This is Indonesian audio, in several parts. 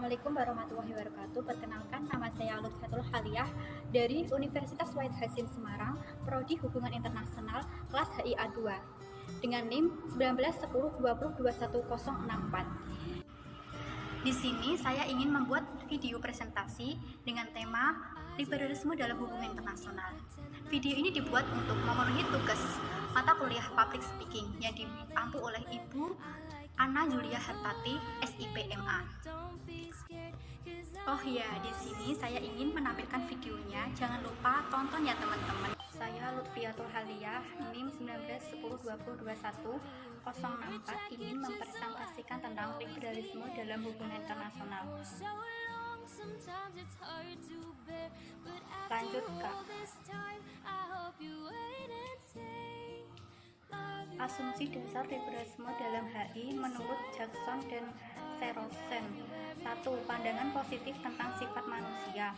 Assalamualaikum warahmatullahi wabarakatuh. Perkenalkan, nama saya Lutfatul Haliyah dari Universitas Wahid Hasim Semarang, Prodi Hubungan Internasional, kelas HIA 2, dengan NIM 1910202164. Di sini saya ingin membuat video presentasi dengan tema liberalisme dalam hubungan internasional. Video ini dibuat untuk memenuhi tugas mata kuliah Public Speaking yang diampu oleh Ibu Anna Julia Hartati, SIPMA. Oh ya, di sini saya ingin menampilkan videonya. Jangan lupa tonton ya teman-teman. Saya Lutfiatul Haliyah, NIM 1910202164, ingin mempresentasikan tentang liberalisme dalam hubungan internasional. Lanjut, Kak. Asumsi dasar liberalisme dalam HI menurut Jackson dan Serosen. 1. Pandangan positif tentang sifat manusia.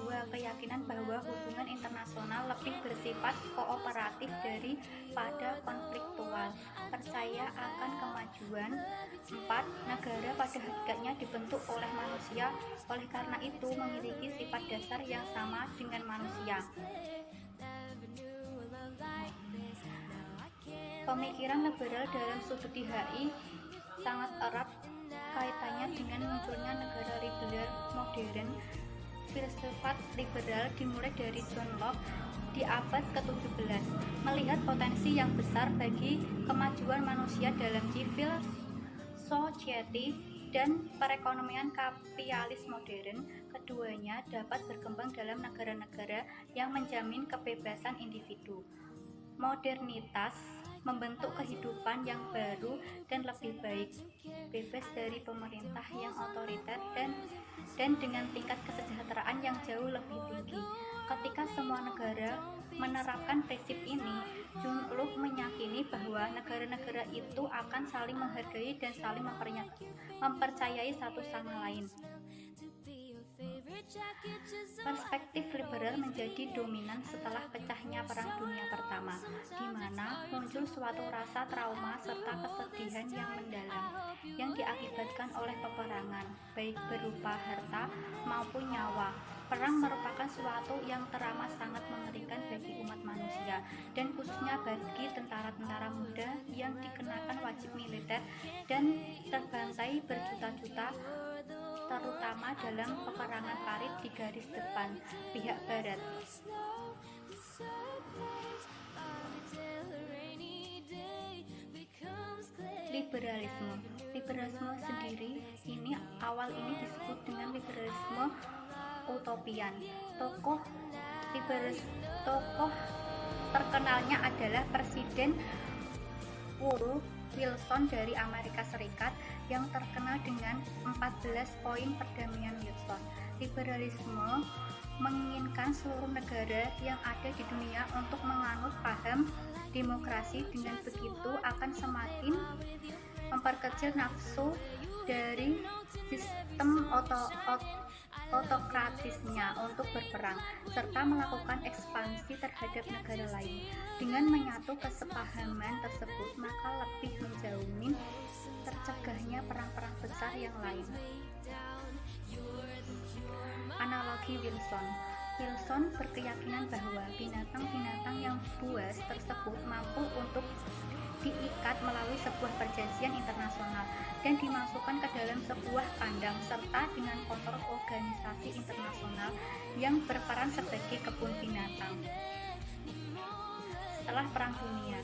2. Keyakinan bahwa hubungan internasional lebih bersifat kooperatif daripada konfliktual. Percaya akan kemajuan. 4. Negara pada hakikatnya dibentuk oleh manusia, oleh karena itu memiliki sifat dasar yang sama dengan manusia. Pemikiran liberal dalam studi HI sangat erat kaitannya dengan munculnya negara liberal modern. Filsafat liberal dimulai dari John Locke di abad ke-17, melihat potensi yang besar bagi kemajuan manusia dalam civil society dan perekonomian kapitalis modern. Keduanya dapat berkembang dalam negara-negara yang menjamin kebebasan individu. Modernitas membentuk kehidupan yang baru dan lebih baik, bebas dari pemerintah yang otoriter dan dengan tingkat kesejahteraan yang jauh lebih tinggi. Ketika semua negara menerapkan prinsip ini, John Locke meyakini bahwa negara-negara itu akan saling menghargai dan saling mempercayai satu sama lain. Perspektif liberal menjadi dominan setelah pecahnya Perang Dunia Pertama, di mana muncul suatu rasa trauma serta kesedihan yang mendalam yang diakibatkan oleh peperangan, baik berupa harta maupun nyawa. Perang merupakan suatu yang teramat sangat mengerikan bagi umat manusia, dan khususnya bagi tentara-tentara muda yang dikenakan wajib militer dan terbantai berjuta-juta, terutama dalam peperangan parit di garis depan pihak barat. Liberalisme sendiri ini disebut dengan liberalisme utopian. Tokoh terkenalnya adalah Presiden Woodrow Wilson dari Amerika Serikat yang terkenal dengan 14 poin perdamaian Wilson. Liberalisme menginginkan seluruh negara yang ada di dunia untuk menganut paham demokrasi. Dengan begitu akan semakin memperkecil nafsu dari sistem otokratisnya untuk berperang, serta melakukan ekspansi terhadap negara lain. Dengan menyatu kesepahaman tersebut, maka lebih menjamin tercegahnya perang-perang besar yang lain. Analogi Wilson berkeyakinan bahwa binatang-binatang yang buas tersebut mampu untuk diikat melalui sebuah perjanjian internasional dan dimasukkan ke dalam sebuah kandang, serta dengan kontrol organisasi internasional yang berperan sebagai kebun binatang. Setelah Perang Dunia,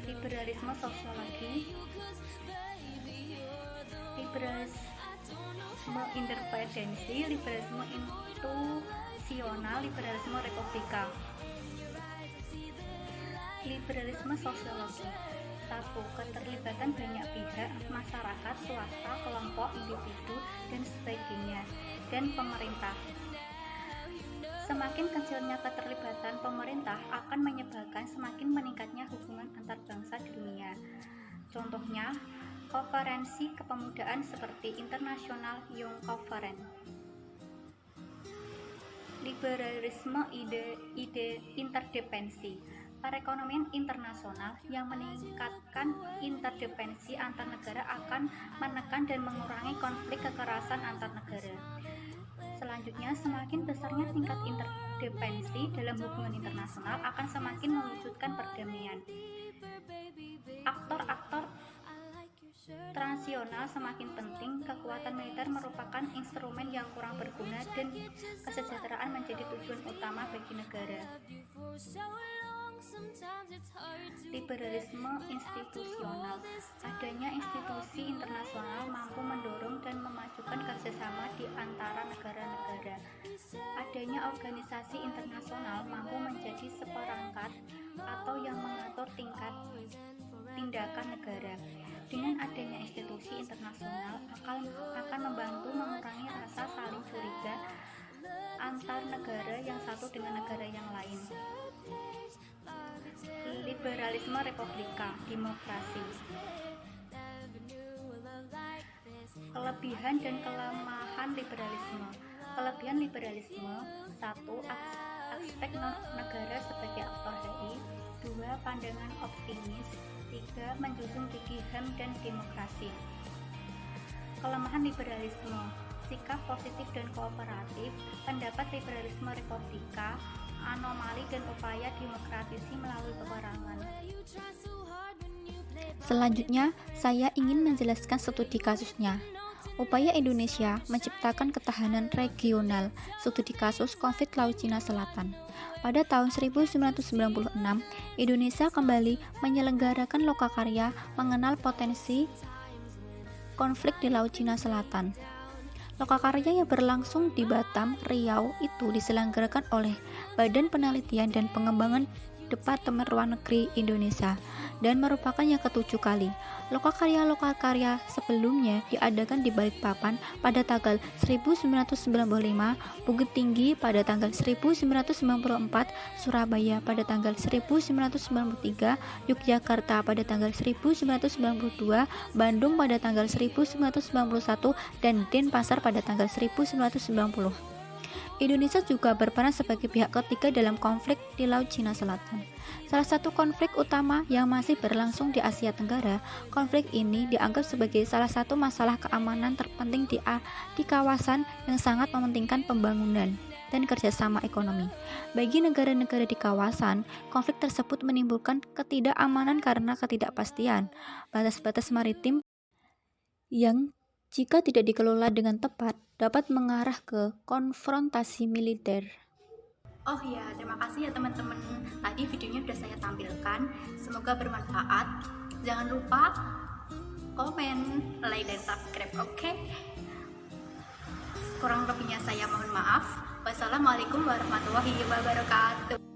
liberalisme sosiologi, liberalisme independensi, liberalisme institusional, liberalisme republika. Liberalisme sosiologi. 1. Keterlibatan banyak pihak, masyarakat, swasta, kelompok, individu, dan sebagainya, dan pemerintah. Semakin kecilnya keterlibatan pemerintah akan menyebabkan semakin meningkatnya hubungan antar bangsa di dunia. Contohnya, konferensi kepemudaan seperti International Young Conference. Liberalisme ide interdependensi. Perekonomian internasional yang meningkatkan interdependensi antar negara akan menekan dan mengurangi konflik kekerasan antar negara. Selanjutnya, semakin besarnya tingkat interdependensi dalam hubungan internasional akan semakin mewujudkan perdamaian. Aktor-aktor transnasional semakin penting. Kekuatan militer merupakan instrumen yang kurang berguna dan kesejahteraan menjadi tujuan utama bagi negara. Liberalisme institusional. Adanya institusi internasional mampu mendorong dan memajukan kerjasama di antara negara-negara. Adanya organisasi internasional mampu menjadi seperangkat atau yang mengatur tindakan negara. Dengan adanya institusi internasional akan membantu mengurangi rasa saling curiga antar negara yang satu dengan negara yang lain. Liberalisme republika, demokrasi. Kelebihan dan kelemahan liberalisme. Kelebihan liberalisme: 1. Aspek negara sebagai aktor HI. 2. Pandangan optimis. 3. Menjunjung tinggi HAM dan demokrasi. Kelemahan liberalisme: sikap positif dan kooperatif, pendapat liberalisme republika, anomali dan upaya demokratisasi melalui peperangan. Selanjutnya, saya ingin menjelaskan studi kasusnya. Upaya Indonesia menciptakan ketahanan regional. Studi kasus konflik Laut Cina Selatan. Pada tahun 1996, Indonesia kembali menyelenggarakan lokakarya mengenal potensi konflik di Laut Cina Selatan. Lokakarya yang berlangsung di Batam, Riau itu diselenggarakan oleh Badan Penelitian dan Pengembangan Departemen Luar Negeri Indonesia dan merupakan yang ke-7 kali. Lokakarya sebelumnya diadakan di Balikpapan pada tanggal 1995, Bukit Tinggi pada tanggal 1994, Surabaya pada tanggal 1993, Yogyakarta pada tanggal 1992, Bandung pada tanggal 1991, dan Denpasar pada tanggal 1990. Indonesia juga berperan sebagai pihak ketiga dalam konflik di Laut Cina Selatan. Salah satu konflik utama yang masih berlangsung di Asia Tenggara, konflik ini dianggap sebagai salah satu masalah keamanan terpenting di kawasan yang sangat mementingkan pembangunan dan kerjasama ekonomi. Bagi negara-negara di kawasan, konflik tersebut menimbulkan ketidakamanan karena ketidakpastian batas-batas maritim yang jika tidak dikelola dengan tepat, dapat mengarah ke konfrontasi militer. Oh ya, terima kasih ya teman-teman. Tadi videonya sudah saya tampilkan. Semoga bermanfaat. Jangan lupa komen, like, dan subscribe, oke? Kurang lebihnya saya mohon maaf. Wassalamualaikum warahmatullahi wabarakatuh.